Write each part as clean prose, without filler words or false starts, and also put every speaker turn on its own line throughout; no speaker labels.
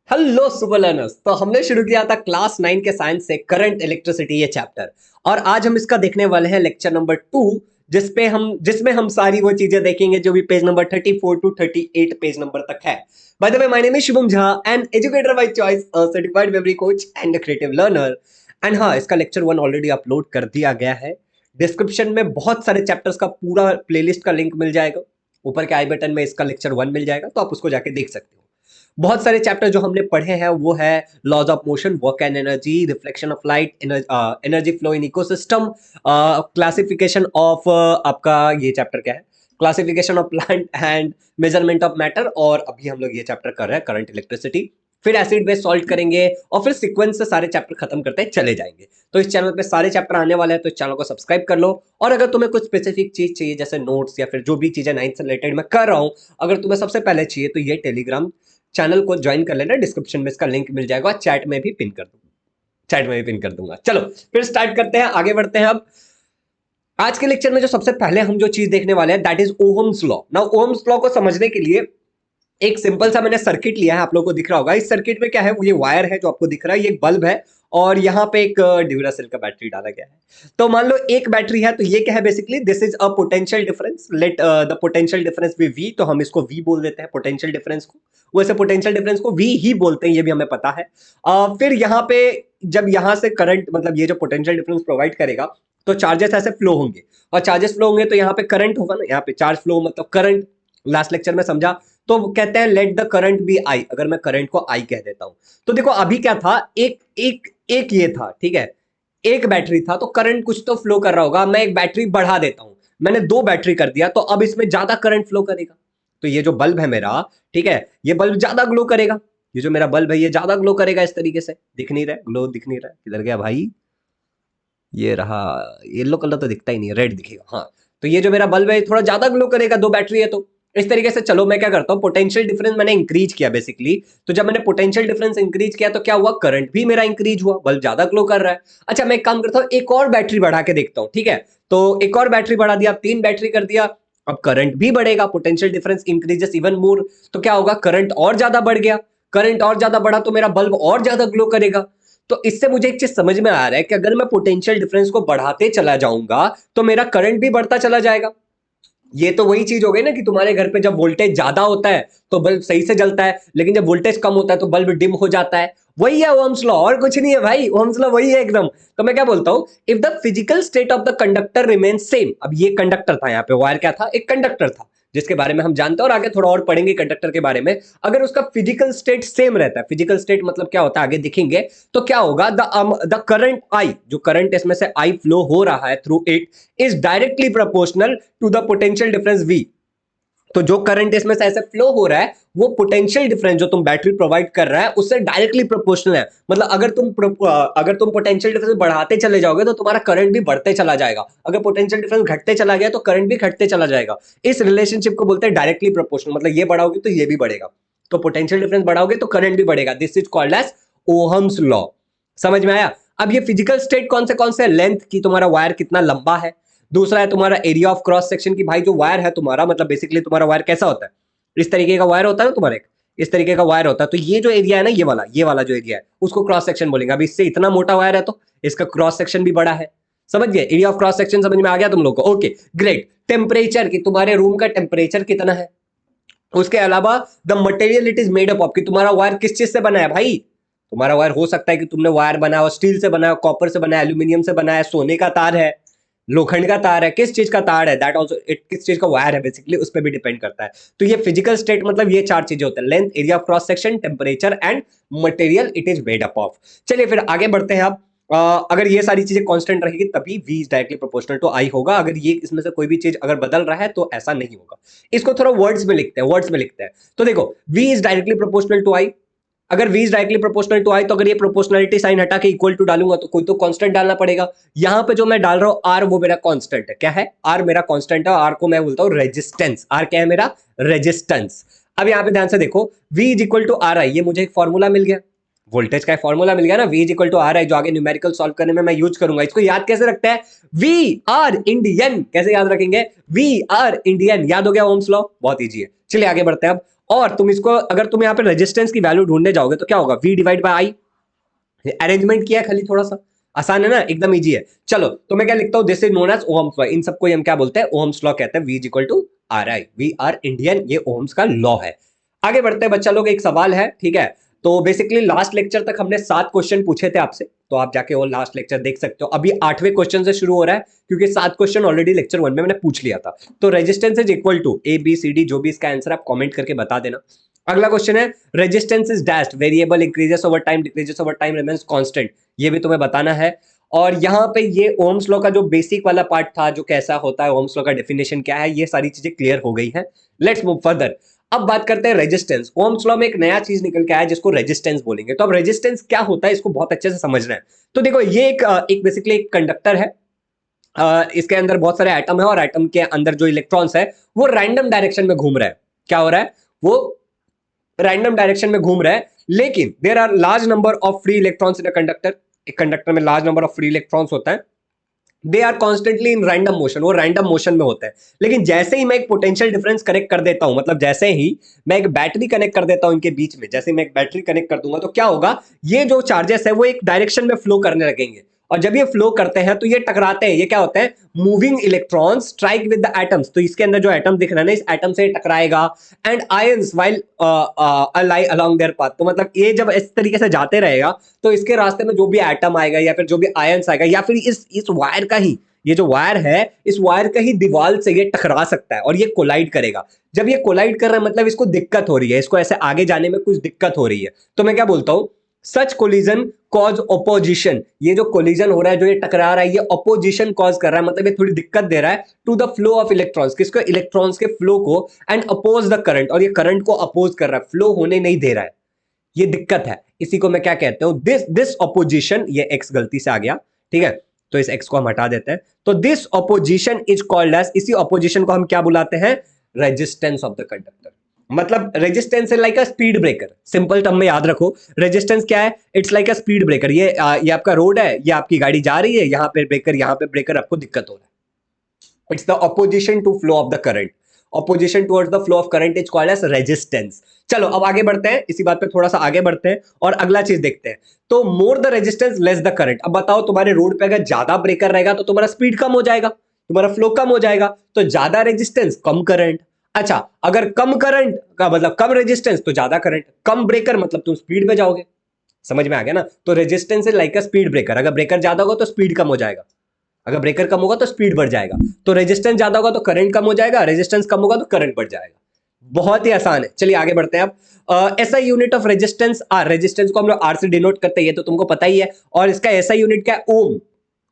Hello super learners. तो हमने शुरू किया था क्लास 9 के साइंस से करंट इलेक्ट्रिसिटी ये चैप्टर, और आज हम इसका देखने वाले हैं लेक्चर नंबर 2, जिसमें हम सारी वो चीजें देखेंगे जो भी page number 34 to 38 page number तक है। By the way, my name is Shubham Jha, an educator by choice, a certified memory coach and a creative learner. And हाँ, इसका लेक्चर 1 ऑलरेडी अपलोड कर दिया गया है। डिस्क्रिप्शन में बहुत सारे चैप्टर्स का पूरा प्लेलिस्ट का लिंक मिल जाएगा। ऊपर के आई बटन में इसका लेक्चर 1 मिल जाएगा, तो आप उसको जाके देख सकते हो। बहुत सारे चैप्टर जो हमने पढ़े हैं वो है laws of motion, work and energy, reflection of light, energy flow in ecosystem, classification of आपका ये चैप्टर क्या है, classification of plant and measurement of matter. और अभी हम लोग ये चैप्टर कर रहे हैं करंट इलेक्ट्रिसिटी। फिर एसिड बेस सॉल्व करेंगे और फिर सीक्वेंस से सारे चैप्टर खत्म करते चले जाएंगे। तो इस चैनल पे सारे चैप्टर आने वाले हैं, तो इस चैनल को सब्सक्राइब कर लो। और अगर तुम्हें कुछ स्पेसिफिक चीज चाहिए जैसे नोट्स या फिर जो भी चीजें 9 से रिलेटेड मैं कर रहा हूं, अगर तुम्हें सबसे पहले चाहिए तो ये टेलीग्राम चैनल को ज्वाइन कर लेना। डिस्क्रिप्शन में इसका लिंक मिल जाएगा, चैट में भी पिन कर दूंगा, चैट में भी पिन कर दूंगा। चलो फिर स्टार्ट करते हैं, आगे बढ़ते हैं। अब आज के लेक्चर में जो सबसे पहले हम जो चीज देखने वाले हैं that is Ohm's law. Now Ohm's law को समझने के लिए एक सिंपल सा मैंने सर्किट लिया है, आप लोगों को दिख रहा होगा। इस सर्किट में क्या है, ये वायर है जो आपको दिख रहा है, ये एक बल्ब है और यहाँ पे एक ड्यूरासेल का बैटरी डाला गया है। तो मान लो एक बैटरी है, तो ये क्या है, basically this is a potential difference. Let the potential difference be V, तो हम इसको वी बोल देते हैं पोटेंशियल डिफरेंस को। वैसे पोटेंशियल डिफरेंस को वी ही बोलते हैं, ये भी हमें पता है। फिर यहाँ पे जब यहाँ से करंट, मतलब ये जो पोटेंशियल डिफरेंस प्रोवाइड करेगा, तो चार्जेस ऐसे फ्लो होंगे, और चार्जेस फ्लो होंगे तो यहाँ पे करंट होगा ना, यहाँ पे चार्ज फ्लो मतलब करंट। लास्ट लेक्चर में समझा। तो कहते हैं let the current be I. अगर मैं करंट को आई कह देता हूं, तो देखो अभी क्या था, एक एक एक ये था, ठीक है, एक बैटरी था, तो करंट कुछ तो फ्लो कर रहा होगा। मैं एक बैटरी बढ़ा देता हूं, मैंने 2 बैटरी कर दिया, तो अब इसमें ज्यादा करंट फ्लो करेगा। तो ये जो बल्ब है मेरा, ठीक है, ये बल्ब ज्यादा ग्लो करेगा। ये जो मेरा बल्ब है ये ज्यादा ग्लो करेगा। इस तरीके से दिख नहीं रहा है, ग्लो दिख नहीं रहा है, किधर गया भाई, ये रहा। येलो कलर तो दिखता ही नहीं है, रेड दिखेगा। हाँ, तो ये जो मेरा बल्ब है थोड़ा ज्यादा ग्लो करेगा, 2 बैटरी है तो। इस तरीके से चलो मैं क्या करता हूं, पोटेंशियल डिफरेंस मैंने इंक्रीज किया बेसिकली। तो जब मैंने पोटेंशियल डिफरेंस इंक्रीज किया तो क्या हुआ, करंट भी मेरा इंक्रीज हुआ, बल्ब ज्यादा ग्लो कर रहा है। अच्छा, मैं एक काम करता हूं, एक और बैटरी बढ़ा के देखता हूं, ठीक है। तो एक और बैटरी बढ़ा दिया, 3 बैटरी कर दिया। अब करंट भी बढ़ेगा, potential difference increases even more. तो क्या होगा, करंट और ज्यादा बढ़ गया। करंट और ज्यादा बढ़ा तो मेरा बल्ब और ज्यादा ग्लो करेगा। तो इससे मुझे एक चीज समझ में आ रहा है कि अगर मैं पोटेंशियल डिफरेंस को बढ़ाते चला जाऊंगा तो मेरा करंट भी बढ़ता चला जाएगा। ये तो वही चीज हो गई ना कि तुम्हारे घर पे जब वोल्टेज ज्यादा होता है तो बल्ब सही से जलता है, लेकिन जब वोल्टेज कम होता है तो बल्ब डिम हो जाता है। वही है ओहम्स लॉ, और कुछ नहीं है भाई, ओहम्स लॉ वही है एकदम। तो मैं क्या बोलता हूं, if the physical state of the conductor remains same. अब ये कंडक्टर था, यहाँ पे वायर क्या था, एक कंडक्टर था, जिसके बारे में हम जानते हैं और आगे थोड़ा और पढ़ेंगे कंडक्टर के बारे में। अगर उसका फिजिकल स्टेट सेम रहता है, फिजिकल स्टेट मतलब क्या होता है आगे दिखेंगे, तो क्या होगा, द करंट आई, जो करंट इसमें से आई फ्लो हो रहा है through it, is directly proportional to the potential difference V. तो जो करंट इसमें से ऐसे फ्लो हो रहा है वो पोटेंशियल डिफरेंस जो तुम बैटरी प्रोवाइड कर रहा है उससे डायरेक्टली प्रोपोर्शनल है। मतलब अगर तुम पोटेंशियल डिफरेंस बढ़ाते चले जाओगे तो तुम्हारा करंट भी बढ़ते चला जाएगा, अगर पोटेंशियल डिफरेंस घटते चला गया तो करंट भी घटते चला जाएगा। इस रिलेशनशिप को बोलते हैं डायरेक्टली प्रोपोर्शनल, मतलब ये बढ़ाओगे तो ये भी बढ़ेगा, तो पोटेंशियल डिफरेंस बढ़ाओगे तो करंट भी बढ़ेगा। This is called as Ohm's law. समझ में आया। अब ये फिजिकल स्टेट कौन से लेंथ की, तुम्हारा वायर कितना लंबा है। दूसरा है तुम्हारा एरिया ऑफ क्रॉस सेक्शन की, भाई जो वायर है तुम्हारा, मतलब बेसिकली तुम्हारा वायर कैसा होता है, इस तरीके का वायर होता है ना तुम्हारे, इस तरीके का वायर होता है। तो ये जो एरिया है ना, ये वाला जो एरिया है उसको क्रॉस सेक्शन बोलेंगे। अब इससे इतना मोटा वायर है तो इसका क्रॉस सेक्शन भी बड़ा है। समझ गए, एरिया ऑफ क्रॉस सेक्शन समझ में आ गया तुम लोग को। Okay great. टेम्परेचर की, तुम्हारे रूम का टेम्परेचर कितना है। उसके अलावा the material it is made up of, कि तुम्हारा वायर किस चीज से बना है भाई। तुम्हारा वायर हो सकता है कि तुमने वायर बनाया हो स्टील से बनाया, कॉपर से बनाया, एल्यूमिनियम से बनाया, सोने का तार है, लोखंड का तार है, किस चीज का तार है, दैट आल्सो इट किस चीज का वायर है बेसिकली, उस पर भी डिपेंड करता है। तो ये फिजिकल स्टेट मतलब ये 4 चीजें होते हैं, length, area of cross section, temperature and material it is made up of. चलिए फिर आगे बढ़ते हैं। अब अगर ये सारी चीजें कांस्टेंट रहेगी तभी V is directly proportional to I होगा। अगर ये इसमें से कोई भी चीज अगर बदल रहा है तो ऐसा नहीं होगा। इसको थोड़ा वर्ड्स में लिखते हैं। तो देखो V is directly proportional to I। अगर V is directly proportional to I, तो अगर ये प्रोपोर्शनलिटी साइन हटा के इक्वल टू डालूंगा तो कोई तो कांस्टेंट डालना पड़ेगा। यहां पे जो मैं डाल रहा हूं R, वो मेरा कांस्टेंट है। क्या है, R मेरा कांस्टेंट है। R को मैं बोलता हूं रेजिस्टेंस। R क्या है मेरा, रेजिस्टेंस। अब यहां पे ध्यान से देखो, V is equal to RI, ये मुझे एक फॉर्मूला मिल गया, वोल्टेज का फॉर्मूला मिल गया ना, V is equal to RI, जो आगे न्यूमेरिकल सॉल्व करने में मैं यूज करूंगा। इसको याद कैसे रखते हैं, वी आर इंडियन, कैसे याद रखेंगे, वी आर इंडियन, याद हो गया ओम्स लॉ, बहुत इजी है। चलिए आगे बढ़ते हैं। अब और तुम इसको अगर तुम यहाँ पे रेजिस्टेंस की वैल्यू ढूंढने जाओगे तो क्या होगा, V divide by I. Arrangement किया खाली, थोड़ा सा आसान है ना, एकदम इजी है। चलो तो मैं क्या लिखता हूं, this is known as Ohm's law. इन सबको हम क्या बोलते हैं, ओहम्स लॉ कहते हैं। V is equal to R I, we are Indian, ये ओहम्स का लॉ है। आगे बढ़ते हैं बच्चा लोग, एक सवाल है, ठीक है। तो बेसिकली लास्ट लेक्चर तक हमने 7 क्वेश्चन पूछे थे आपसे, तो आप जाके वो लास्ट लेक्चर देख सकते हो। अभी 8वें क्वेश्चन से शुरू हो रहा है, क्योंकि 7 क्वेश्चन ऑलरेडी लेक्चर 1 में मैंने पूछ लिया था। तो resistance is equal to ABCD, जो भी इसका आंसर आप कमेंट करके बता देना। अगला क्वेश्चन है, resistance is dashed, variable, increases over time, decreases over time, remains constant, ये भी तुम्हें बताना है। और यहां पे ये ओम्स लॉ का जो बेसिक वाला पार्ट था, जो कैसा होता है ओम्स लॉ का डेफिनेशन क्या है, ये सारी चीजें क्लियर हो गई है। Let's move further. अब बात करते हैं रेजिस्टेंस। ओम्स लॉ में एक नया चीज निकल के आया जिसको रेजिस्टेंस बोलेंगे। तो अब रेजिस्टेंस क्या होता है, इसको बहुत अच्छे से समझना है। तो देखो, ये एक बेसिकली एक कंडक्टर है। इसके अंदर बहुत सारे एटम है, और एटम के अंदर जो इलेक्ट्रॉन्स है वो रैंडम डायरेक्शन में घूम रहा है। क्या हो रहा है, वो रैंडम डायरेक्शन में घूम रहा है। लेकिन there are large number of free electrons in a conductor. एक कंडक्टर में large number of free electrons होता है। They are constantly in random motion, वो रैंडम मोशन में होता है। लेकिन जैसे ही मैं एक पोटेंशियल डिफरेंस कनेक्ट कर देता हूं, मतलब जैसे ही मैं एक बैटरी कनेक्ट कर देता हूं इनके बीच में, जैसे मैं एक बैटरी कनेक्ट कर दूंगा, तो क्या होगा, ये जो चार्जेस है वो एक डायरेक्शन में फ्लो करने लगेंगे। और जब ये फ्लो करते हैं तो ये टकराते हैं। ये क्या होता है, moving electrons strike with the atoms. तो इसके अंदर जो एटम दिख रहा है ना, इस एटम से टकराएगा। And ions while lie along their path. तो मतलब ये जब इस तरीके से जाते रहेगा, तो इसके रास्ते में जो भी एटम आएगा, या फिर जो भी आयंस आएगा, या फिर इस वायर का ही, ये जो वायर है, इस वायर का ही दीवार से ये टकरा सकता है और ये कोलाइड करेगा। जब ये कोलाइड कर रहा है, मतलब इसको दिक्कत हो रही है, इसको ऐसे आगे जाने में कुछ दिक्कत हो रही है। तो मैं क्या बोलता हूं, सच कोलिजन कॉज ओपोजिशन। ये जो कोलिजन हो रहा है, जो ये टकरा रहा है, ये ओपोजिशन कॉज कर रहा है, मतलब ये थोड़ी दिक्कत दे रहा है to the flow of electrons, किसको, इलेक्ट्रॉन्स के फ्लो को। एंड अपोज द करंट, और ये करंट को अपोज कर रहा है, फ्लो होने नहीं दे रहा है। ये दिक्कत है, इसी को मैं क्या कहता हूं, दिस दिस ऑपोजिशन। ये एक्स गलती से आ गया, ठीक है, तो इस एक्स को हम हटा देते हैं। तो this opposition is called as, इसी ऑपोजिशन को हम क्या बुलाते हैं, रेजिस्टेंस ऑफ द कंडक्टर। मतलब resistance is like a speed breaker. Simple term में याद रखो, रेजिस्टेंस क्या है, it's like a speed breaker. ये आपका रोड है, ये आपकी गाड़ी जा रही है, यहां पे ब्रेकर, यहां पे ब्रेकर, आपको दिक्कत हो रहा है। It's the opposition to flow of the current. Opposition towards the flow of current is called as resistance. चलो अब आगे बढ़ते हैं, इसी बात पे थोड़ा सा आगे बढ़ते हैं और अगला चीज देखते हैं। तो more the resistance less the current. अब बताओ, तुम्हारे रोड पे अगर ज्यादा ब्रेकर रहेगा तो तुम्हारा स्पीड कम हो जाएगा, तुम्हारा फ्लो कम हो जाएगा। तो ज्यादा रेजिस्टेंस कम करंट। अच्छा, अगर कम करंट का मतलब कम रेजिस्टेंस तो ज्यादा करंट, कम ब्रेकर मतलब तुम स्पीड में जाओगे। समझ में आ गया ना। तो resistance is like a speed breaker. अगर ब्रेकर ज्यादा होगा तो स्पीड कम हो जाएगा, अगर ब्रेकर कम होगा तो स्पीड बढ़ जाएगा। तो रेजिस्टेंस ज्यादा होगा तो करंट कम हो जाएगा, रेजिस्टेंस कम होगा तो करंट बढ़ जाएगा। बहुत ही आसान है। चलिए आगे बढ़ते हैं। अब ऐसा unit of resistance R. Resistance को हम लोग आर से डिनोट करते हैं, ये तो तुमको पता ही है। और इसका ऐसा यूनिट क्या है, ओम,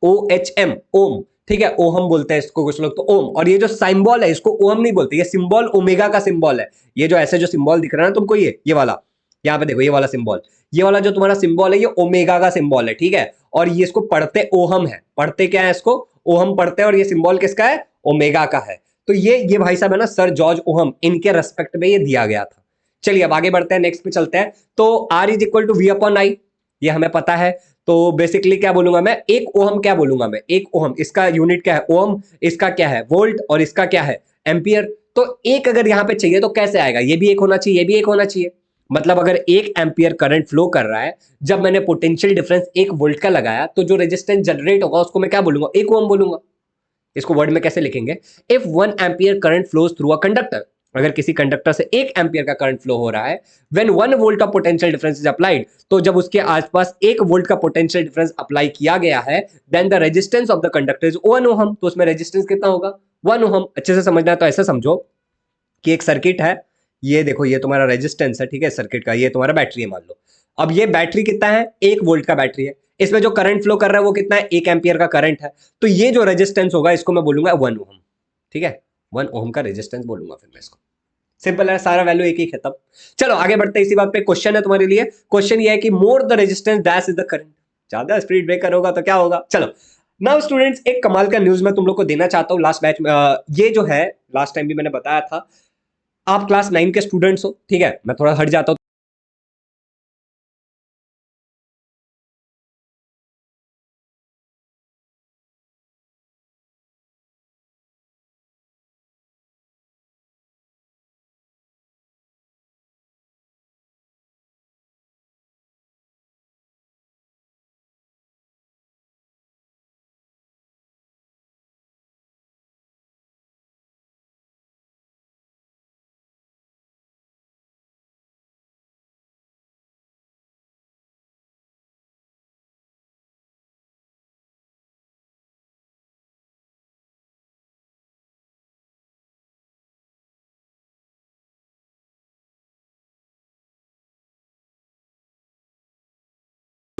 OHM, ओम, ठीक है, ओहम बोलते हैं इसको कुछ लोग, तो ओम। और ये जो सिंबल है, इसको ओम नहीं बोलते, ये सिंबल ओमेगा का सिंबल है। ये जो ऐसे जो सिंबल दिख रहा है ना तुमको, ये वाला, यहाँ पे देखो, ये वाला सिंबल, ये वाला जो तुम्हारा सिंबल है, ये ओमेगा का सिंबल है, ठीक है। और ये इसको पढ़ते ओहम है, पढ़ते क्या है इसको, ओहम पढ़ते हैं। और ये सिंबल किसका है, ओमेगा का है। तो ये भाई साहब है ना, सर जॉर्ज ओहम, इनके रेस्पेक्ट में ये दिया गया था। चलिए अब आगे बढ़ते हैं, नेक्स्ट पे चलते हैं। तो R is equal to V upon I, ये हमें पता है। तो बेसिकली क्या बोलूंगा मैं, एक ओहम क्या बोलूंगा मैं, एक ओहम, इसका यूनिट क्या है ओहम, इसका क्या है वोल्ट, और इसका क्या है एम्पियर। तो एक अगर यहां पे चाहिए तो कैसे आएगा, ये भी एक होना चाहिए, ये भी एक होना चाहिए। मतलब अगर 1 एम्पियर करंट फ्लो कर रहा है, जब मैंने पोटेंशियल डिफरेंस 1 वोल्ट का लगाया, तो जो रेजिस्टेंस जनरेट होगा उसको मैं क्या बोलूंगा, 1 ओम बोलूंगा। इसको वर्ड में कैसे लिखेंगे, if 1 ampere current flows through a conductor. अगर किसी कंडक्टर से 1 एम्पियर का करंट फ्लो हो रहा है, when 1 volt of potential difference is applied, तो जब उसके आसपास 1 वोल्ट का पोटेंशियल डिफरेंस अप्लाई किया गया है, then the resistance of the conductor is 1 ohm. तो उसमें रेजिस्टेंस कितना होगा, 1 ओहम। अच्छे से समझना है तो ऐसे समझो कि एक सर्किट है, ये देखो, ये तुम्हारा रेजिस्टेंस है, ठीक है, सर्किट का, ये तुम्हारा बैटरी है मान लो। अब ये बैटरी कितना है, 1 वोल्ट का बैटरी है। इसमें जो करंट फ्लो कर रहा है वो कितना है, 1 एम्पियर का करंट है। तो ये जो रेजिस्टेंस होगा इसको मैं बोलूंगा 1 ओहम, ठीक है, 1 ओहम का रेजिस्टेंस बोलूंगा फिर मैं इसको। सिंपल है, सारा वैल्यू एक ही है तब। चलो आगे बढ़ते हैं, इसी बात पे क्वेश्चन है तुम्हारे लिए। क्वेश्चन ये है कि more the resistance दैश is the current. ज्यादा स्पीड ब्रेकर होगा तो क्या होगा। चलो नाउ स्टूडेंट्स, एक कमाल का न्यूज मैं तुम लोग को देना चाहता हूँ लास्ट बैच में। ये जो है, लास्ट टाइम भी मैंने बताया था, आप क्लास 9 के स्टूडेंट्स हो, ठीक है, मैं थोड़ा हट जाता हूँ।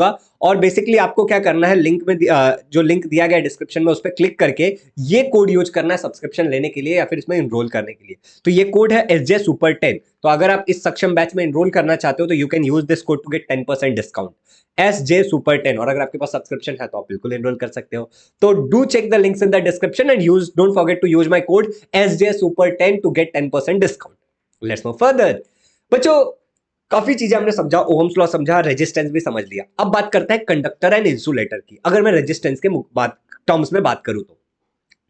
और बेसिकली आपको क्या करना है, लिंक में जो लिंक दिया गया डिस्क्रिप्शन में उस पर क्लिक करके ये कोड यूज करना है सब्सक्रिप्शन लेने के लिए या फिर इसमें इनरोल करने के लिए। तो ये कोड है SJ Super 10। तो अगर आप इस सक्षम बैच में इनरोल करना चाहते हो तो you can use this code to get 10% discount, SJ Super 10। और अगर आपके पास सब्सक्रिप्शन है तो आप बिल्कुल इनरोल कर सकते हो। तो do check the links in the description and use don't forget to use my code SJ Super 10 to get 10% discount. Let's move further. बच्चों काफी चीजें हमने समझा, ओहम्स लॉ समझा, रेजिस्टेंस भी समझ लिया। अब बात करते हैं कंडक्टर एंड इंसुलेटर की। अगर मैं रेजिस्टेंस के टर्म्स में बात करूं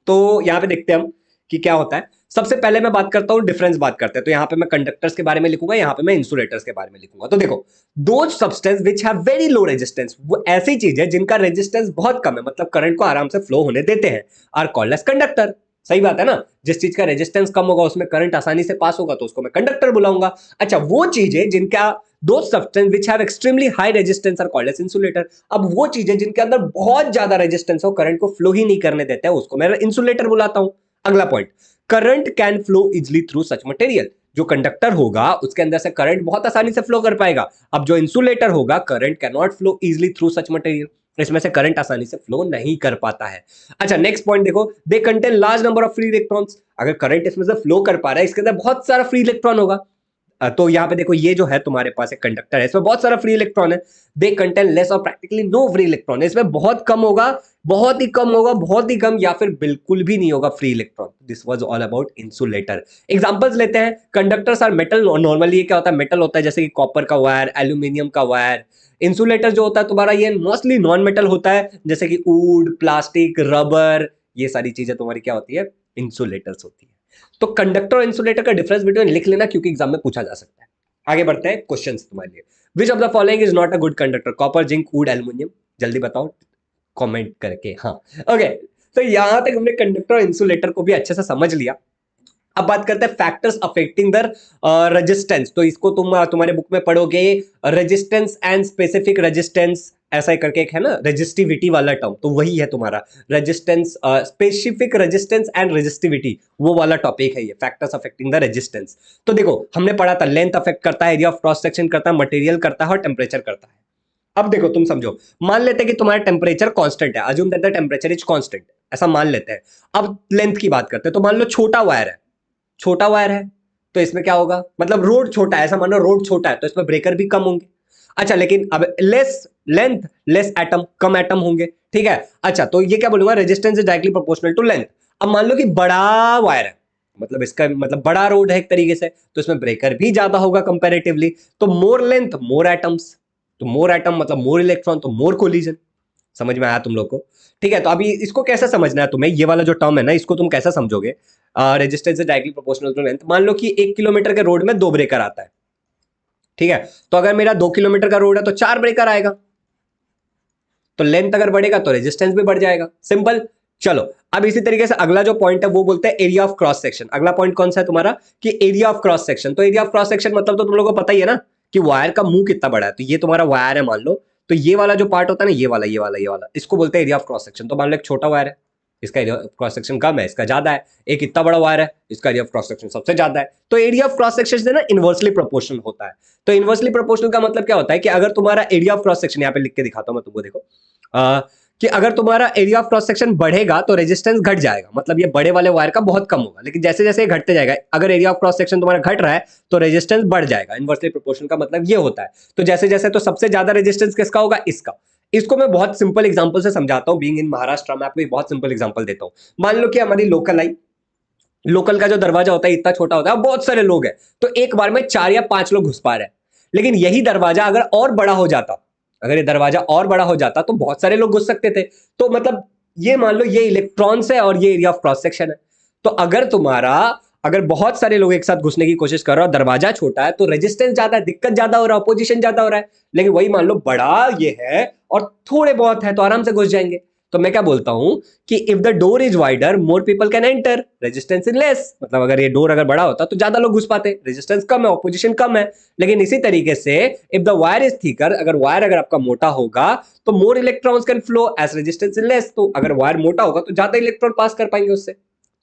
तो यहां पे देखते हैं हम कि क्या होता है। सबसे पहले मैं बात करता हूं डिफरेंस बात करते हैं। तो यहां पे मैं कंडक्टर्स के बारे में लिखूंगा, यहां पे मैं इंसुलेटर्स के बारे में लिखूंगा। तो देखो, दो substance which have very low resistance, वो ऐसी चीज है जिनका रेजिस्टेंस बहुत कम है, मतलब करंट को आराम से फ्लो होने देते हैं, आर कॉल्ड एज कंडक्टर। सही बात है ना, जिस चीज का रेजिस्टेंस कम होगा उसमें करंट आसानी से पास होगा तो उसको मैं कंडक्टर बुलाऊंगा। अच्छा, वो चीजें जिनका दो substance which have extremely high resistance are called as insulator. अब वो चीजें जिनके अंदर बहुत ज्यादा रेजिस्टेंस हो, करंट को फ्लो ही नहीं करने देते हैं, उसको मैं इंसुलेटर बुलाता हूं। अगला point, current can flow easily through such material. जो कंडक्टर होगा उसके अंदर से करंट बहुत आसानी से फ्लो कर पाएगा। अब जो इंसुलेटर होगा, current can not flow easily through such material, इसमें से करंट आसानी से फ्लो नहीं कर पाता है। अच्छा, नेक्स्ट पॉइंट देखो, they contain large number of free electrons. अगर करंट इसमें से फ्लो कर पा रहा है, इसके अंदर बहुत सारा फ्री इलेक्ट्रॉन होगा। तो यहां पे देखो, ये जो है तुम्हारे पास एक कंडक्टर है, इसमें बहुत सारा फ्री इलेक्ट्रॉन है। दे कंटेन लेस और प्रैक्टिकली नो फ्री इलेक्ट्रॉन, इसमें बहुत कम होगा, बहुत ही कम होगा, बहुत ही कम, या फिर बिल्कुल भी नहीं होगा free electron. This was all about insulator. Examples लेते हैं। Conductors are metal. नॉर्मली ये क्या होता है, मेटल होता है, जैसे कि कॉपर का वायर, एल्यूमिनियम का वायर। इंसुलेटर जो होता है तुम्हारा, ये मोस्टली नॉन मेटल होता है, जैसे कि वुड, प्लास्टिक, रबर, ये सारी चीजें तुम्हारी क्या होती है, इंसुलेटर्स होती है। तो कंडक्टर और इंसुलेटर का डिफरेंस बिटवीन लिख लेना, क्योंकि एग्जाम में पूछा जा सकता है। आगे बढ़ते हैं क्वेश्चंस तुम्हारे लिए। Which of the following is not a good conductor, copper, zinc, would, aluminium? जल्दी बताओ कमेंट करके। हाँ, ओके। तो यहां तक हमने कंडक्टर और इंसुलेटर को भी अच्छे से समझ लिया। अब बात करते हैं फैक्टर्स अफेक्टिंग द रेजिस्टेंस। तो इसको तुम्हारे बुक में पढ़ोगे, रेजिस्टेंस एंड स्पेसिफिक रेजिस्टेंस, ऐसा ही करके एक है ना, रेजिस्टिविटी वाला टर्म, तो वही है तुम्हारा resistance, specific resistance and resistivity, वो वाला टॉपिक है ये, फैक्टर्स अफेक्टिंग द रेजिस्टेंस। तो देखो, हमने पढ़ा था लेंथ अफेक्ट करता है, एरिया ऑफ क्रॉस सेक्शन करता है, मटेरियल करता है और टेम्परेचर करता है। अब देखो, तुम समझो, मान लेते हैं कि तुम्हारा टेम्परेचर कांस्टेंट है, assume that the temperature is constant, ऐसा मान लेते हैं। अब लेंथ की बात करते हैं, तो मान लो छोटा वायर है, छोटा वायर है, तो इसमें क्या होगा, मतलब रोड छोटा है, ऐसा मानो रोड छोटा है, तो इसमें ब्रेकर भी कम होंगे। अच्छा, लेकिन अब लेस लेंथ, लेस एटम, कम एटम होंगे, ठीक है। अच्छा, तो ये क्या बोलूंगा, resistance is directly proportional to length. अब मान लो कि बड़ा वायर है, मतलब इसका मतलब बड़ा रोड है एक तरीके से, तो इसमें ब्रेकर भी ज्यादा होगा कंपैरेटिवली। तो मोर लेंथ, मोर एटम्स, तो मोर एटम मतलब मोर इलेक्ट्रॉन, तो मोर कोलिजन। समझ में आया तुम लोग को? ठीक है, तो अभी इसको कैसे समझना है तुम्हें, ये वाला जो टर्म है ना, इसको तुम कैसे समझोगे, resistance is directly proportional to length. मान लो कि 1 किलोमीटर के रोड में 2 ब्रेकर आता है, ठीक है। तो अगर मेरा 2 किलोमीटर का रोड है तो 4 ब्रेकर आएगा, तो लेंथ अगर बढ़ेगा तो रेजिस्टेंस भी बढ़ जाएगा, सिंपल। चलो, अब इसी तरीके से अगला जो पॉइंट है वो बोलते हैं एरिया ऑफ क्रॉस सेक्शन। अगला पॉइंट कौन सा है तुम्हारा, कि एरिया ऑफ क्रॉस सेक्शन। तो एरिया ऑफ क्रॉस सेक्शन मतलब तो तुम लोगों को पता ही है ना, कि वायर का मुंह कितना बड़ा है। तो ये तुम्हारा वायर है मान लो, तो ये वाला जो पार्ट होता है ना, ये वाला, इसको बोलते हैं एरिया ऑफ क्रॉस सेक्शन। तो मान लो एक छोटा वायर है, इसका एरिया ऑफ क्रॉस सेक्शन कम है, इसका ज्यादा है। एक इतना बड़ा वायर है, इसका एरिया ऑफ क्रॉस सेक्शन सबसे ज्यादा है। तो एरिया ऑफ क्रॉस सेक्शन से ना इनवर्सली प्रोपोर्शनल होता है। तो इनवर्सली प्रोपोर्शनल का मतलब क्या होता है, कि अगर तुम्हारा एरिया ऑफ क्रॉस सेक्शन, यहाँ पे लिख के दिखाता हूं मैं तुमको, देखो, कि अगर तुम्हारा एरिया ऑफ क्रॉस सेक्शन बढ़ेगा तो रेजिस्टेंस घट जाएगा, मतलब ये बड़े वाले वायर का बहुत कम होगा। लेकिन जैसे जैसे घटते जाएगा, अगर एरिया ऑफ क्रॉस सेक्शन तुम्हारा घट रहा है तो रेजिस्टेंस बढ़ जाएगा। इनवर्सली प्रोपोर्शनल का मतलब ये होता है। तो जैसे जैसे, तो सबसे ज्यादा रेजिस्टेंस किसका होगा, इसका। इसको मैं बहुत सिंपल एग्जांपल से समझाता हूं, बीइंग इन महाराष्ट्र मैं आपको एक बहुत सिंपल एग्जांपल देता हूं। मान लो कि हमारी लोकल आई, लोकल का जो दरवाजा होता है इतना छोटा होता है, बहुत सारे लोग हैं, तो एक बार में 4 या 5 लोग घुस पा रहे हैं। लेकिन यही दरवाजा अगर और बड़ा हो जाता, अगर ये दरवाजा और बड़ा हो जाता तो बहुत सारे लोग घुस सकते थे। तो मतलब ये मान लो ये इलेक्ट्रॉन्स है और ये एरिया ऑफ क्रॉस सेक्शन है। तो अगर बहुत सारे लोग एक साथ घुसने की कोशिश कर रहे हो, दरवाजा छोटा है, तो रेजिस्टेंस ज्यादा है, दिक्कत ज्यादा हो रहा है, अपोजिशन ज्यादा हो रहा है। लेकिन वही मान लो बड़ा ये है और थोड़े बहुत है, तो आराम से घुस जाएंगे। तो मैं क्या बोलता हूं, कि if the door is wider more people can enter, resistance is less, मतलब अगर ये डोर अगर बड़ा होता तो ज्यादा लोग घुस पाते, रेजिस्टेंस कम है, ऑपोजिशन कम है। लेकिन इसी तरीके से if the wire is thicker, अगर वायर अगर आपका मोटा होगा तो more electrons can flow as resistance is less, तो अगर वायर मोटा होगा तो ज्यादा इलेक्ट्रॉन पास कर पाएंगे उससे,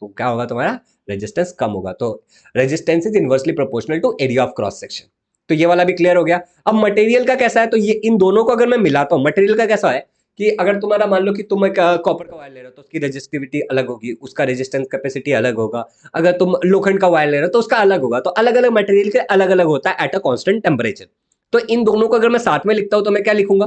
तो क्या होगा, तुम्हारा रेजिस्टेंस कम होगा। तो resistance is inversely proportional to area of cross section. तो ये वाला भी क्लियर हो गया। अब मटेरियल का कैसा है, तो ये इन दोनों को अगर मैं मिलाता हूं, मटेरियल का कैसा है कि अगर तुम्हारा मान लो कि तुम एक कॉपर का वायर ले रहे हो तो उसकी रेजिस्टिविटी अलग होगी, उसका रेजिस्टेंस कैपेसिटी अलग होगा। अगर तुम लोखंड का वायर ले रहे हो तो उसका अलग होगा। तो अलग अलग मटेरियल के अलग अलग होता है एट अ कांस्टेंट टेम्परेचर। तो इन दोनों को अगर मैं साथ में लिखता हूं तो मैं क्या लिखूंगा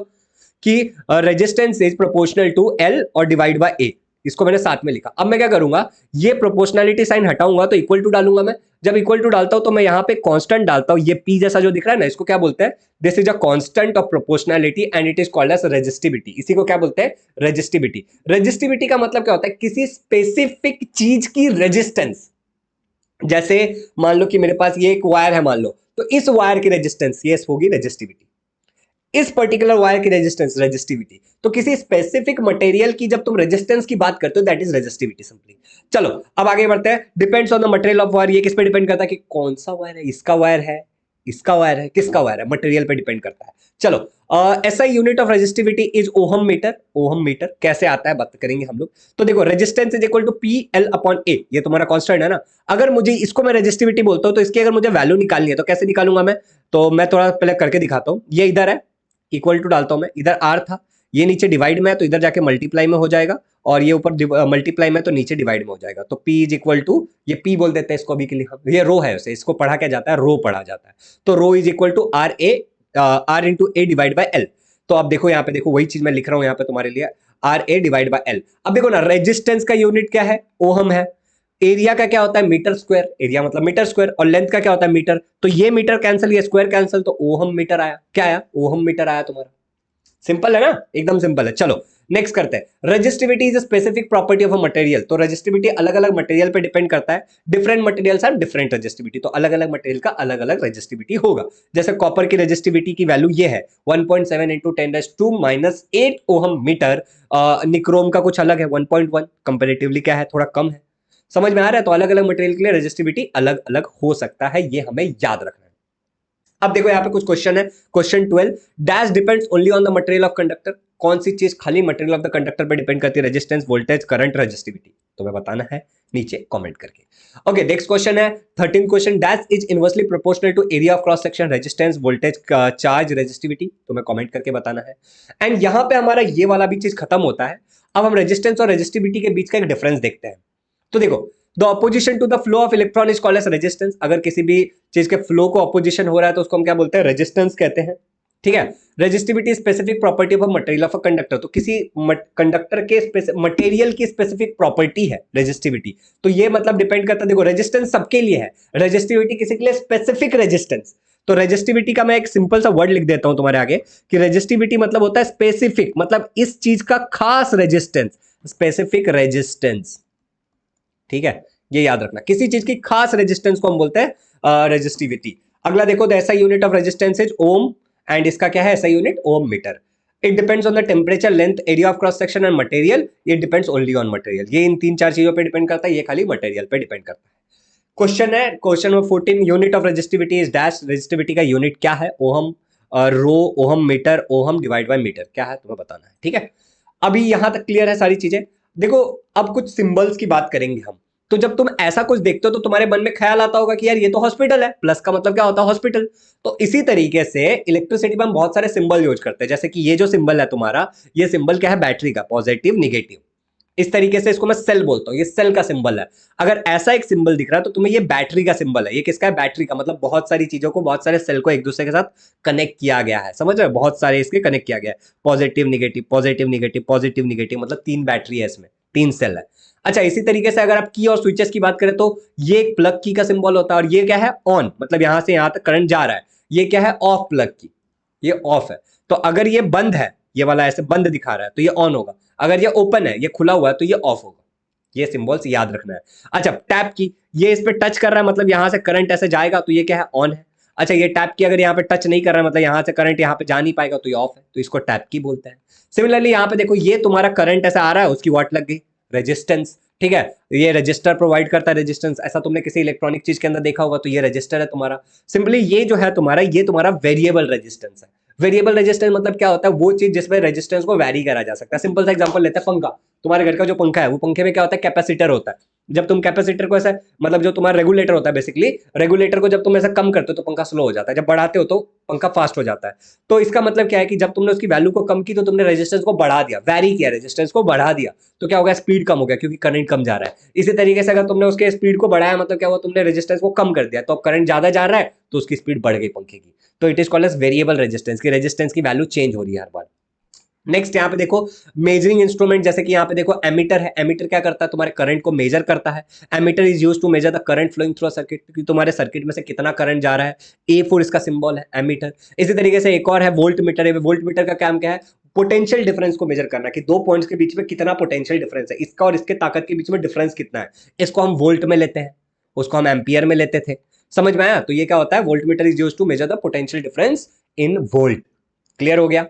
कि resistance is proportional to L और डिवाइड बाय ए। इसको मैंने साथ में लिखा। अब मैं क्या करूंगा, ये प्रोपोर्शनलिटी साइन हटाऊंगा तो इक्वल टू डालूंगा मैं। जब इक्वल टू डालता हूं तो मैं यहां पे कांस्टेंट डालता हूं। ये पी जैसा जो दिख रहा है ना, इसको क्या बोलते हैं, this is a constant of proportionality and it is called as resistivity. इसी को क्या बोलते हैं, रेजिस्टिविटी। रेजिस्टिविटी का मतलब क्या होता है, किसी स्पेसिफिक चीज की रेजिस्टेंस। जैसे मान लो कि मेरे पास ये एक वायर है मान लो, तो इस वायर की रेजिस्टेंस ये होगी रेजिस्टिविटी। इस पर्टिकुलर वायर की रेजिस्टेंस रेजिस्टिविटी। तो किसी स्पेसिफिक मटेरियल की जब तुम रेजिस्टेंस की बात करते हो दैट इज रेजिस्टिविटी सिंपली। चलो अब आगे बढ़ते हैं। Depends on the material of wire. ये किस पे डिपेंड करता है कि कौन सा वायर है, इसका वायर है, इसका वायर है, किसका वायर है, मटेरियल पे डिपेंड करता है। चलो SI unit of resistivity is ohm metre. Ohm metre कैसे आता है बात करेंगे हम लोग। तो देखो resistance is equal to P L upon A. ये तुम्हारा कांस्टेंट है ना। अगर मुझे इसको मैं रेजिस्टिविटी बोलता हूं तो इसकी अगर मुझे वैल्यू निकालनी है तो कैसे निकालूंगा मैं, तो मैं थोड़ा पहले करके दिखाता हूं। ये इधर है, इक्वल टू डालता हूं मैं, इधर आर था, ये नीचे डिवाइड में है तो इधर जाके मल्टीप्लाई में हो जाएगा, और ये ऊपर मल्टीप्लाई में तो नीचे डिवाइड में हो जाएगा। तो P इज इक्वल टू, ये P बोल देते हैं इसको अभी के लिए हम, ये रो है उसे, इसको पढ़ा क्या जाता है, रो पढ़ा जाता है। तो rho is equal to R into A divide by L. तो अब देखो यहाँ पे, देखो वही चीज मैं लिख रहा हूं यहाँ पे तुम्हारे लिए, R A divide by L. अब देखो ना, रेजिस्टेंस का यूनिट क्या है, ओहम है। एरिया का क्या होता है, मीटर स्क्वायर, एरिया मतलब मीटर स्क्वायर, और लेंथ का क्या होता है, मीटर। तो ये मीटर कैंसिल, ये स्क्वायर कैंसिल, तो ओहम मीटर आया। क्या आया, ओहम मीटर आया तुम्हारा। सिंपल है ना, एकदम सिंपल है। चलो नेक्स्ट करते हैं। Resistivity is a specific property of a material. तो रेजिस्टिविटी अलग अलग मटेरियल पे डिपेंड करता है। Different materials are different resistivity. तो अलग अलग मटेरियल का अलग अलग रेजिस्टिविटी होगा। जैसे कॉपर की रेजिस्टिविटी की वैल्यू ये है 1.7 इंटू 10⁻⁻⁸ ओहम मीटर। निक्रोम का कुछ अलग है 1.1, कंपेरेटिवली क्या है, थोड़ा कम है। समझ में आ रहा है। तो अलग अलग मटेरियल के लिए रेजिस्टिविटी अलग अलग हो सकता है, ये हमें याद रखना है। अब देखो यहाँ पे कुछ क्वेश्चन है। Question 12, dash depends only on the material of conductor. कौन सी चीज खाली मटेरियल ऑफ द कंडक्टर पे डिपेंड करती है, रेजिस्टेंस, वोल्टेज, करंट, रेजिस्टिविटी। तो मैं बताना है नीचे कमेंट करके। ओके नेक्स्ट क्वेश्चन है 13 question, dash is inversely proportional to area of cross section, resistance, voltage, charge, resistivity. तो मैं कमेंट करके बताना है। एंड यहाँ पे हमारा ये वाला भी चीज खत्म होता है। अब हम रेजिस्टेंस और रेजिस्टिविटी के बीच का एक डिफरेंस देखते हैं। तो देखो, the opposition to the flow of electron is called as resistance. अगर किसी भी चीज के फ्लो को ऑपोजिशन हो रहा है तो उसको हम क्या बोलते हैं, रेजिस्टेंस कहते हैं। ठीक है। Resistivity specific property of a material of a conductor. तो किसी कंडक्टर के मटेरियल की स्पेसिफिक प्रॉपर्टी है रेजिस्टिविटी। तो ये मतलब डिपेंड करता है, देखो रेजिस्टेंस सबके लिए है, रेजिस्टिविटी किसी के लिए स्पेसिफिक रेजिस्टेंस। तो रेजिस्टिविटी का मैं एक सिंपल सा वर्ड लिख देता हूं तुम्हारे आगे कि रेजिस्टिविटी मतलब होता है स्पेसिफिक, मतलब इस चीज का खास रेजिस्टेंस, स्पेसिफिक रेजिस्टेंस। ठीक है, ये याद रखना, किसी चीज की खास रेजिस्टेंस को हम बोलते हैं रेजिस्टिविटी। अगला देखो, the SI unit of resistance is ohm, and इसका क्या है, SI unit ohm metre. It depends on the temperature, length, area of cross section and material. It depends only on material. ये इन तीन चार चीजों पे डिपेंड करता है, ये खाली मटेरियल पे डिपेंड करता है। क्वेश्चन है question number 14, unit of resistivity is dash. Resistivity का यूनिट क्या है, ohm, rho, ohm metre, ohm divide by metre, क्या है तुम्हें बताना है। ठीक है, अभी यहां तक क्लियर है सारी चीजें। देखो अब कुछ सिंबल्स की बात करेंगे हम। तो जब तुम ऐसा कुछ देखते हो तो तुम्हारे मन में ख्याल आता होगा कि यार ये तो हॉस्पिटल है, प्लस का मतलब क्या होता है, हॉस्पिटल। तो इसी तरीके से इलेक्ट्रिसिटी में हम बहुत सारे सिंबल यूज करते हैं। जैसे कि ये जो सिंबल है तुम्हारा, ये सिंबल क्या है, बैटरी का, पॉजिटिव निगेटिव। इस तरीके से इसको मैं सेल बोलता हूं, ये सेल का सिंबल है। अगर ऐसा एक सिंबल दिख रहा है तो तुम्हें ये बैटरी का सिंबल है। ये किसका है, बैटरी का, मतलब बहुत सारी चीजों को, बहुत सारे सेल को एक दूसरे के साथ कनेक्ट किया गया है। समझ रहे हो, बहुत सारे इसके कनेक्ट किया गया है, positive negative, positive negative, positive negative, मतलब 3 बैटरी है इसमें, 3 सेल है। अच्छा, इसी तरीके से अगर आप की और स्विचेस की बात करें तो ये एक प्लग की का सिंबल होता है, और ये क्या है, ऑन, मतलब यहां से यहां तक करंट जा रहा है। ये क्या है, ऑफ प्लग की, ये ऑफ है। तो अगर ये बंद है, ये वाला ऐसे बंद दिखा रहा है तो ये ऑन होगा। अगर ये ओपन है, ये खुला हुआ है, तो ये ऑफ होगा। ये सिंबल्स याद रखना है। अच्छा, टैप की, ये इस पे टच कर रहा है, मतलब यहां से करंट ऐसे जाएगा, तो ये क्या है, ऑन है। अच्छा, ये टैप की अगर यहाँ पे टच नहीं कर रहा है, मतलब यहां से करंट यहाँ पे जा नहीं पाएगा, तो ये ऑफ है, तो इसको टैप की बोलते हैं। सिमिलरली यहाँ पे देखो, ये तुम्हारा करंट ऐसा आ रहा है, उसकी वाट लग गई, रेजिस्टेंस। ठीक है, ये रजिस्टर प्रोवाइड करता है रेजिस्टेंस। ऐसा तुमने किसी इलेक्ट्रॉनिक चीज के अंदर देखा होगा, तो ये रजिस्टर है तुम्हारा। सिंपली ये जो है तुम्हारा, ये तुम्हारा वेरिएबल रेजिस्टेंस है। वेरिएबल रेजिस्टेंस मतलब क्या होता है, वो चीज जिसमें रेजिस्टेंस को वैरी करा जा सकता है। सिंपल सा एग्जांपल लेते हैं, पंखा। तुम्हारे घर का जो पंखा है वो पंखे में क्या होता है, कैपेसिटर होता है। जब तुम कैपेसिटर को ऐसा, मतलब जो तुम्हारा रेगुलेटर होता है बेसिकली, रेगुलेटर को जब तुम ऐसा कम करते हो तो पंखा स्लो हो जाता है, जब बढ़ाते हो तो पंखा फास्ट हो जाता है। तो इसका मतलब क्या है कि जब तुमने उसकी वैल्यू को कम की तो तुमने रेजिस्टेंस को बढ़ा दिया, वैरी किया, रेजिस्टेंस को बढ़ा दिया, तो क्या हो गया, स्पीड कम हो गया क्योंकि करंट कम जा रहा है। इसी तरीके से अगर तुमने उसके स्पीड को बढ़ाया मतलब क्या हुआ, तुमने रेजिस्टेंस को कम कर दिया, तो अब करंट ज्यादा जा रहा है तो उसकी स्पीड बढ़ गई पंखे की। तो it is called as variable resistance, की रेजिस्टेंस की वैल्यू चेंज हो रही है हर बार। नेक्स्ट यहाँ पे देखो मेजरिंग इंस्ट्रूमेंट, जैसे कि यहाँ पे देखो एमीटर है। एमीटर क्या करता है, तुम्हारे करंट को मेजर करता है। Ammeter is used to measure the current flowing through a circuit, क्योंकि तुम्हारे सर्किट में से कितना करंट जा रहा है। A4 इसका सिंबल है एमीटर। इसी तरीके से एक और है वोल्ट मीटर है। वोल्ट मीटर का काम क्या है, पोटेंशियल डिफरेंस को मेजर करना, कि दो पॉइंट्स के बीच में कितना पोटेंशियल डिफरेंस है, इसका और इसके ताकत के बीच में डिफरेंस कितना है। इसको हम वोल्ट में लेते हैं, उसको हम एम्पियर में लेते थे। समझ में आया? तो ये क्या होता है, voltmeter is used to measure the potential difference in volt. Clear हो गया?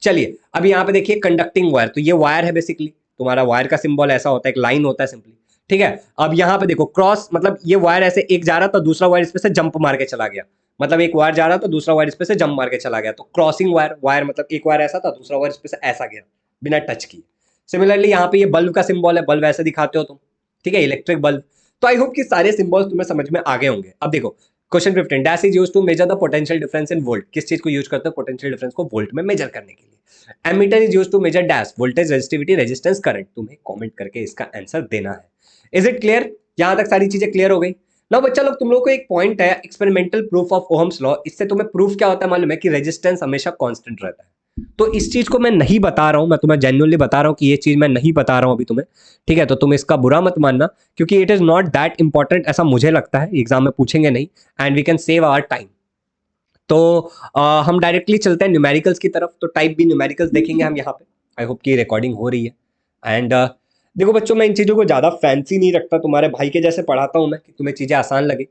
चलिए अब यहाँ पे देखिए कंडक्टिंग वायर, तो ये वायर है बेसिकली, तुम्हारा वायर का सिंबल ऐसा होता है, एक लाइन होता है सिंपली, ठीक है। अब यहाँ पे देखो क्रॉस, मतलब ये वायर ऐसे एक जा रहा था, दूसरा वायर इस पे से जंप मार के चला गया, मतलब एक वायर जा रहा था दूसरा वायर इस पे से जंप मार के चला गया, तो क्रॉसिंग वायर। वायर मतलब एक वायर ऐसा था, दूसरा वायर इस पे से ऐसा गया बिना टच किए। सिमिलरली यहाँ पे ये बल्ब का सिंबल है, बल्ब ऐसे दिखाते हो तुम, ठीक है, इलेक्ट्रिक बल्ब। तो आई होप कि सारे सिंबल्स तुम्हें समझ में आ गए होंगे। अब देखो question 15, dash is used to measure the potential difference in volt. किस चीज को यूज करते हैं पोटेंशियल डिफरेंस को वोल्ट में मेजर करने के लिए। Ammeter is used to measure dash, voltage, resistivity, resistance, current. तुम्हें कमेंट करके इसका आंसर देना है। Is it clear? यहां तक सारी चीजें क्लियर हो गई। नाउ बच्चा लोग, तुम लोग को एक पॉइंट है experimental proof of ohm's law. इससे तुम्हें प्रूफ क्या होता है मालूम है, कि रेजिस्टेंस हमेशा कांस्टेंट रहता है। तो इस चीज को मैं नहीं बता रहा हूं, मैं तुम्हें जेन्युइनली बता रहा हूं कि ये चीज मैं नहीं बता रहा हूं अभी तुम्हें, ठीक है। तो तुम इसका बुरा मत मानना, क्योंकि it is not that important, ऐसा मुझे लगता है, एग्जाम में पूछेंगे नहीं, and we can save our time. तो हम डायरेक्टली चलते हैं न्यूमेरिकल्स की तरफ। तो टाइप बी न्यूमेरिकल्स देखेंगे हम यहाँ पे। आई होप की रिकॉर्डिंग हो रही है। एंड देखो बच्चों, मैं इन चीज़ों को ज़्यादा फैंसी नहीं रखता, तुम्हारे भाई के जैसे पढ़ाता हूँ मैं, कि तुम्हें चीज़ें आसान लगे।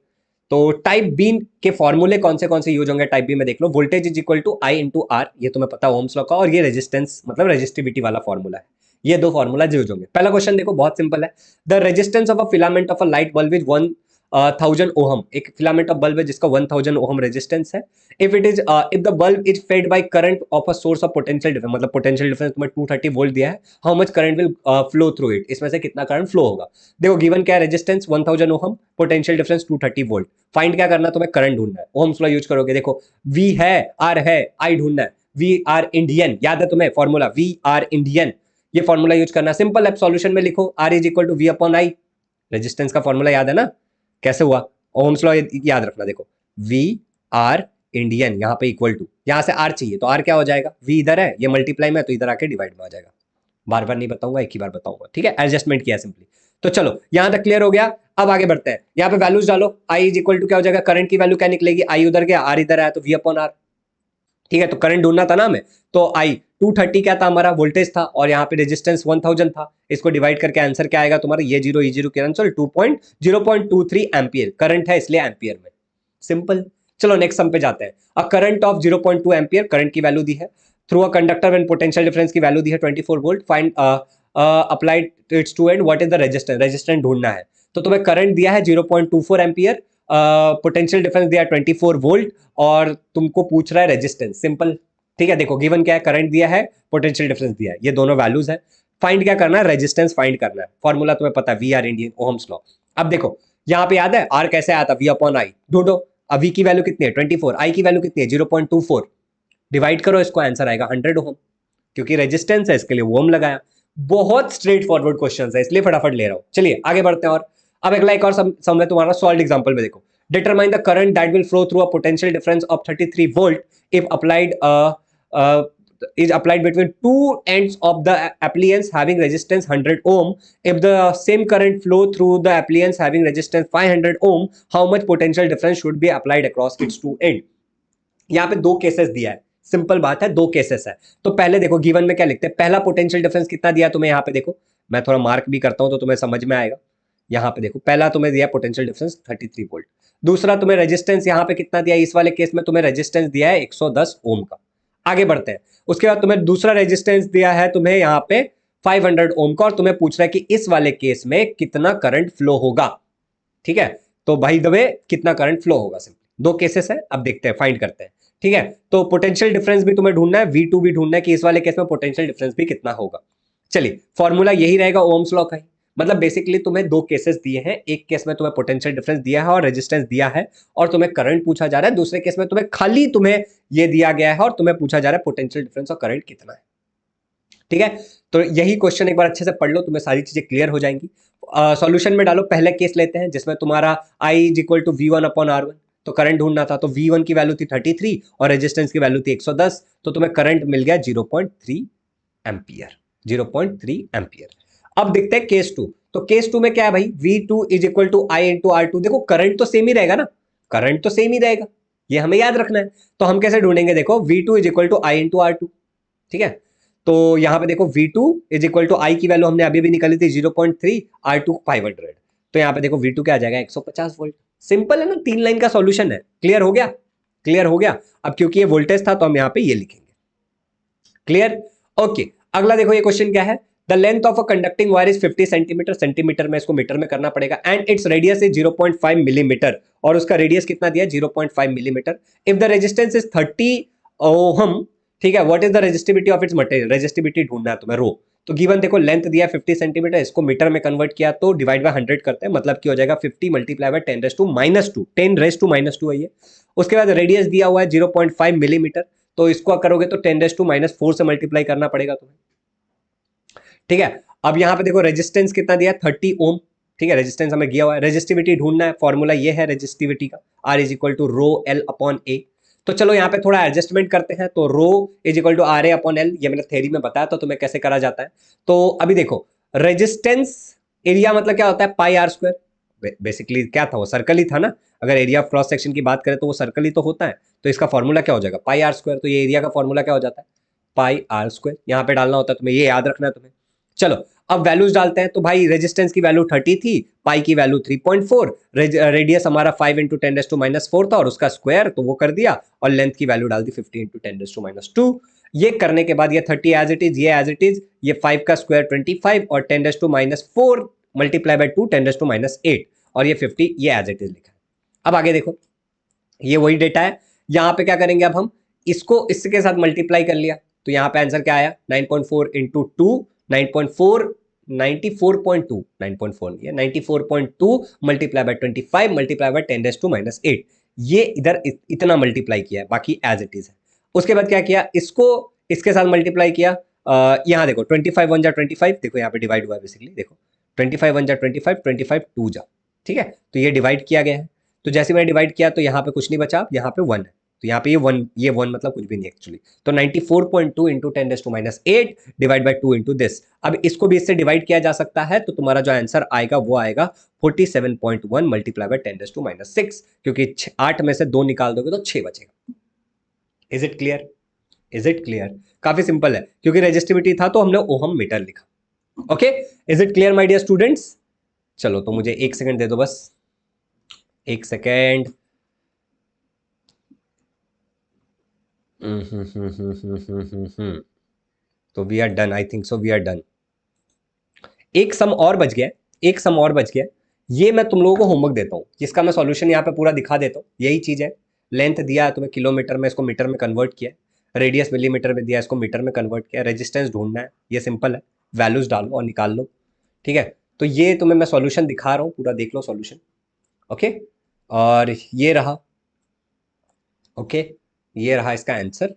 तो टाइप बी के फॉर्मूले कौन से यूज होंगे टाइप बी में, देख लो। Voltage is equal to I into R, ये तुम्हें पता है ओम्स लॉ का, और ये रेजिस्टेंस मतलब रेजिस्टिविटी वाला फॉर्मूला है। ये दो फॉर्मूला यूज होंगे। पहला क्वेश्चन देखो, बहुत सिंपल है। The resistance of a filament of a light bulb is 1000 ohm. एक फिलामेंट ऑफ बल्ब है जिसका 1000 ओहम रेजिस्टेंस है। If the bulb is fed by current of a source of potential difference, मतलब potential difference तुम्हें 230 volt दिया है, how much current will flow through it, इसमें से कितना करंट फ्लो होगा। देखो गिवन क्या है, resistance 1000 ohm, potential difference 230 volt. Find क्या करना है तुम्हें, करंट ढूंढना है। ओहम्स लॉ यूज करोगे। देखो वी है, आर है, आई ढूंढना है। वी आर इंडियन, याद है तुम्हें फॉर्मूला, वी आर इंडियन, ये फॉर्मूला यूज करना। सिंपल है, सॉल्यूशन में लिखो R is equal to V upon I. Resistance का फॉर्मूला याद है ना, कैसे हुआ, ओम्स लॉ याद रखना। देखो वी आर इंडियन, यहां पे इक्वल टू, यहां से आर चाहिए तो आर क्या हो जाएगा, वी इधर है, ये मल्टीप्लाई में, तो इधर आके डिवाइड में आ जाएगा। बार बार नहीं बताऊंगा, एक ही बार बताऊंगा, ठीक है। एडजस्टमेंट किया सिंपली। तो चलो यहां तक क्लियर हो गया। अब आगे बढ़ते हैं। यहाँ पे वैल्यूज डालो। आई इज इक्वल टू क्या हो जाएगा, करंट की वैल्यू क्या निकलेगी, आई उधर गया, आर इधर आया, तो वी अपॉन आर, ठीक है। तो करंट ढूंढना था ना हमें, तो आई 230 क्या था हमारा, वोल्टेज था, और यहाँ पे रेजिस्टेंस 1000 था। इसको डिवाइड करके आंसर क्या आएगा तुम्हारा, ये zero E zero cancel, 0.23 ampere current है, इसलिए एम्पियर में। सिंपल। चलो नेक्स्ट सम पे जाते हैं। A current of 0.2 ampere, current की वैल्यू दी है, through a conductor when potential difference की वैल्यू दी है 24 volt. Find applied its two and what is the resistance, resistance ढूंढना है। तो तुम्हें करंट दिया है 0.24 एम्पियर, पोटेंशियल डिफरेंस दिया है 24 वोल्ट, और तुमको पूछ रहा है रेजिस्टेंस। सिंपल, ठीक है। देखो गिवन क्या है, करंट दिया है, पोटेंशियल डिफरेंस दिया है, ये दोनों वैल्यूज है। फाइंड क्या करना है, रेजिस्टेंस फाइंड करना है। फॉर्मूला तुम्हें पता है, we are Indian, ohm's law. अब देखो यहाँ पे याद है आर कैसे आया था, वी अपॉन आई। ढूंढो, अब वी की वैल्यू कितनी है 24, आई की वैल्यू कितनी है 0.24, डिवाइड करो, इसको आंसर आएगा 100 ओहम, क्योंकि रेजिस्टेंस है इसके लिए ओम लगाया। बहुत स्ट्रेट फॉरवर्ड क्वेश्चन है, इसलिए फटाफट ले रहा हूं। चलिए आगे बढ़ते हैं। और अब अगला एक और सम है तुम्हारा सॉल्व एग्जांपल में। देखो, determine the current that will flow through a potential difference of 33 volt if applied is applied between two ends of the appliance having resistance 100 ohm. If the same current flow through the appliance having resistance 500 ohm, how much potential difference should be applied across its two end? यहाँ पे दो cases दिया है, simple बात है, दो cases है। तो पहले देखो गिवन में क्या लिखते हैं, पहला पोटेंशियल डिफरेंस कितना दिया तुम्हें, यहाँ पे देखो, मैं थोड़ा मार्क भी करता हूं तो तुम्हें समझ में आएगा। यहाँ पे देखो, पहला तुम्हें दिया पोटेंशियल डिफरेंस 33 वोल्ट। दूसरा तुम्हें रेजिस्टेंस यहाँ पे कितना दिया, इस वाले केस में तुम्हें रेजिस्टेंस दिया है 110 ओम का। आगे बढ़ते हैं। उसके बाद तुम्हें दूसरा रेजिस्टेंस दिया है तुम्हें यहाँ पे 500 ओम का, और तुम्हें पूछ रहा है कि इस वाले केस में कितना करंट फ्लो होगा, ठीक है। तो भाई द वे कितना करंट फ्लो होगा, सिंपल दो केसेस है। अब देखते हैं, फाइंड करते हैं, ठीक है। तो पोटेंशियल डिफरेंस भी तुम्हें ढूंढना है, V2 भी ढूंढना है कि इस वाले केस में पोटेंशियल डिफरेंस भी कितना होगा। चलिए फॉर्मूला यही रहेगा ओम्स लॉ का ही। मतलब बेसिकली तुम्हें दो केसेस दिए हैं, एक केस में तुम्हें पोटेंशियल डिफरेंस दिया है और रेजिस्टेंस दिया है और तुम्हें करंट पूछा जा रहा है, दूसरे केस में तुम्हें ये दिया गया है और तुम्हें पूछा जा रहा है पोटेंशियल डिफरेंस और करंट कितना है। ठीक है, तो यही क्वेश्चन एक बार अच्छे से पढ़ लो, तुम्हें सारी चीजें क्लियर हो जाएंगी। सॉल्यूशन में डालो, पहले केस लेते हैं जिसमें तुम्हारा I = V1/R1, तो करंट ढूंढना था, तो V1 की वैल्यू थी 33 और रेजिस्टेंस की वैल्यू थी 110, तो तुम्हें करंट मिल गया 0.3 एम्पियर। 0.3 एम्पियर। अब देखते हैं केस 2। तो केस 2 में क्या है भाई, V2 = I × R2। देखो करंट तो सेम ही रहेगा ना, करंट तो सेम ही रहेगा, ये हमें याद रखना है। तो हम कैसे ढूंढेंगे, देखो V2 = I × R2। ठीक है, तो यहां पे देखो V2 = I की वैल्यू हमने अभी भी निकाली थी 0.3, R2 500, तो यहां पे देखो V2 क्या आ जाएगा 150 वोल्ट। सिंपल है ना, 3 लाइन का सॉल्यूशन है। क्लियर हो गया, क्लियर हो गया। अब क्योंकि ये वोल्टेज था तो हम यहां पे ये लिखेंगे। Clear, okay. अगला देखो ये क्वेश्चन क्या है, the length of a conducting wire is 50 centimetre, centimetre में इसको मीटर में करना पड़ेगा, and its radius is 0.5 millimetre, और उसका रेडियस कितना दिया 0.5 millimetre. If the resistance is 30 ohm, ठीक है, what is the resistivity of its material, resistivity ढूंढना है तुम्हें रो। तो गिवन देखो लेंथ दिया 50 सेंटीमीटर, इसको मीटर में कन्वर्ट किया तो डिवाइड बाय 100 करते हैं, मतलब क्या हो जाएगा 50 मल्टीप्लाई बाय 10⁻², 10⁻²। है ये। उसके बाद रेडियस दिया हुआ है 0.5 मिलीमीटर, तो इसको करोगे तो 10⁻⁴ से मल्टीप्लाई करना पड़ेगा तुम्हें। ठीक है, अब यहां पे देखो रेजिस्टेंस कितना दिया 30 ओम। ठीक है, रेजिस्टेंस हमें दिया हुआ है, रेजिस्टिविटी ढूंढना है, फॉर्मूला ये है रेजिस्टिविटी का, R = ρL/A। तो चलो यहाँ पे थोड़ा एडजस्टमेंट करते हैं, तो रो = RA/L, ये मैंने थ्योरी में बताया था तुम्हें कैसे करा जाता है। तो अभी देखो रेजिस्टेंस एरिया मतलब क्या होता है πr², बेसिकली क्या था वो, सर्कल ही था ना, अगर एरिया ऑफ क्रॉस सेक्शन की बात करें तो वो सर्कल ही तो होता है, तो इसका फॉर्मूला क्या हो जाएगा πr²। तो ये एरिया का फॉर्मूला क्या हो जाता है πr², यहाँ पे डालना होता है तुम्हें, ये याद रखना है तुम्हें। चलो अब वैल्यूज डालते हैं, तो भाई रेजिस्टेंस की वैल्यू 30 थी, पाई की वैल्यू 3.4, रेडियस हमारा 5 × 10⁻⁴ था और उसका स्क्वायर तो वो कर दिया, और लेंथ की वैल्यू डाल दी 50 × 10⁻²। ये करने के बाद ये 30 एज इट इज, ये एज इट इज, ये 5 का स्क्वायर 25 और 10⁻⁴ मल्टीप्लाई बाय 2 10⁻⁸, और ये 50, ये एज इट इज लिखा है। अब आगे देखो, ये वही डेटा है, यहां पे क्या करेंगे, अब हम इसको इसके साथ मल्टीप्लाई कर लिया, तो यहां पे आंसर क्या आया 9.4 × 2, 9.4, 94.2, 9.4 नहीं है, 94.2 मल्टीप्लाई बाय 25 मल्टीप्लाई बाय 10⁻⁸, ये इधर इतना मल्टीप्लाई किया है, बाकी एज इट इज है। उसके बाद क्या किया, इसको इसके साथ मल्टीप्लाई किया, यहां देखो 25 1 जा 25, देखो यहाँ पे डिवाइड हुआ है बेसिकली, देखो 25 1 जा 25, 25 2 जा, ठीक है, तो ये डिवाइड किया गया है। तो जैसे मैंने डिवाइड किया तो यहाँ पे कुछ नहीं बचा, यहाँ पे 1 है, तो यहाँ पे ये 1 मतलब कुछ भी नहीं एक्चुअली, तो 94.2 × 10⁻⁸ डिवाइड बाय 2 × दिस। अब इसको भी इससे डिवाइड किया जा सकता है, तो तुम्हारा जो आंसर आएगा वो आएगा 47.1 मल्टीप्लाई बाय 10⁻⁶, क्योंकि 8 में से 2 निकाल दोगे तो 6 बचेगा। Is it clear, is it clear? काफी सिंपल है, क्योंकि रेजिस्टिविटी था तो हमने ओहम मीटर लिखा। Okay, is it clear my dear students? चलो तो मुझे 1 सेकंड दे दो, बस 1 सेकेंड। तो we are done, I think so we are done. एक सम और बच गया, एक सम और बच गया, ये मैं तुम लोगों को होमवर्क देता हूँ, जिसका मैं सॉल्यूशन यहाँ पे पूरा दिखा देता हूँ। यही चीज है, लेंथ दिया है तुम्हें किलोमीटर में, इसको मीटर में कन्वर्ट किया, रेडियस मिलीमीटर में दिया, इसको मीटर में कन्वर्ट किया, रेजिस्टेंस ढूंढना है, ये सिंपल है, वैल्यूज डालो और निकाल लो। ठीक है, तो ये तुम्हें मैं सॉल्यूशन दिखा रहा हूँ, पूरा देख लो सॉल्यूशन। ओके, और ये रहा, ओके, ये रहा इसका आंसर।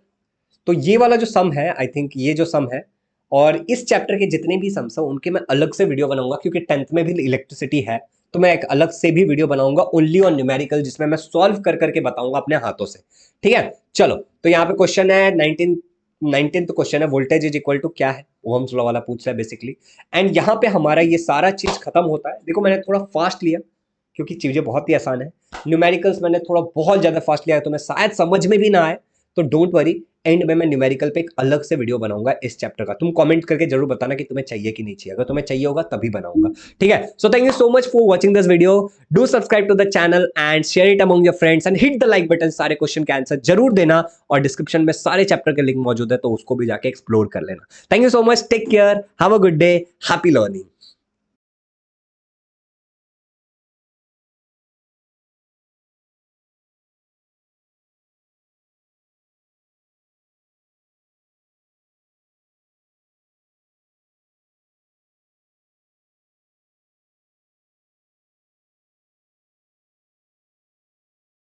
तो ये वाला जो सम है, आई थिंक ये जो सम है, और इस चैप्टर के जितने भी सम्स हैं उनके मैं अलग से वीडियो बनाऊंगा, क्योंकि 10th में भी इलेक्ट्रिसिटी है, तो मैं एक अलग से भी वीडियो बनाऊंगा ओनली ऑन न्यूमेरिकल, जिसमें मैं सॉल्व कर करके बताऊंगा अपने हाथों से। ठीक है, चलो तो यहाँ पे क्वेश्चन है 19th क्वेश्चन है, वोल्टेज इज इक्वल टू क्या है, ओहम्स लॉ वाला पूछ रहा है बेसिकली। एंड यहाँ पे हमारा ये सारा चीज खत्म होता है। देखो मैंने थोड़ा फास्ट लिया क्योंकि चीजें बहुत ही आसान है, न्यूमेरिकल्स मैंने थोड़ा बहुत ज्यादा फास्ट लिया है, तो मैं शायद समझ में भी ना आए, तो डोंट वरी, एंड में मैं न्यूमेरिकल पे एक अलग से वीडियो बनाऊंगा इस चैप्टर का। तुम कमेंट करके जरूर बताना कि तुम्हें चाहिए कि नहीं चाहिए, अगर तुम्हें चाहिए होगा तभी बनाऊंगा। ठीक है, so thank you so much for watching this video, do subscribe to the channel and share it among your friends and hit the like button. सारे क्वेश्चन के आंसर जरूर देना, और डिस्क्रिप्शन में सारे चैप्टर के लिंक मौजूद है, तो उसको भी जाके एक्सप्लोर कर लेना। Thank you so much, take care, have a good day, happy learning.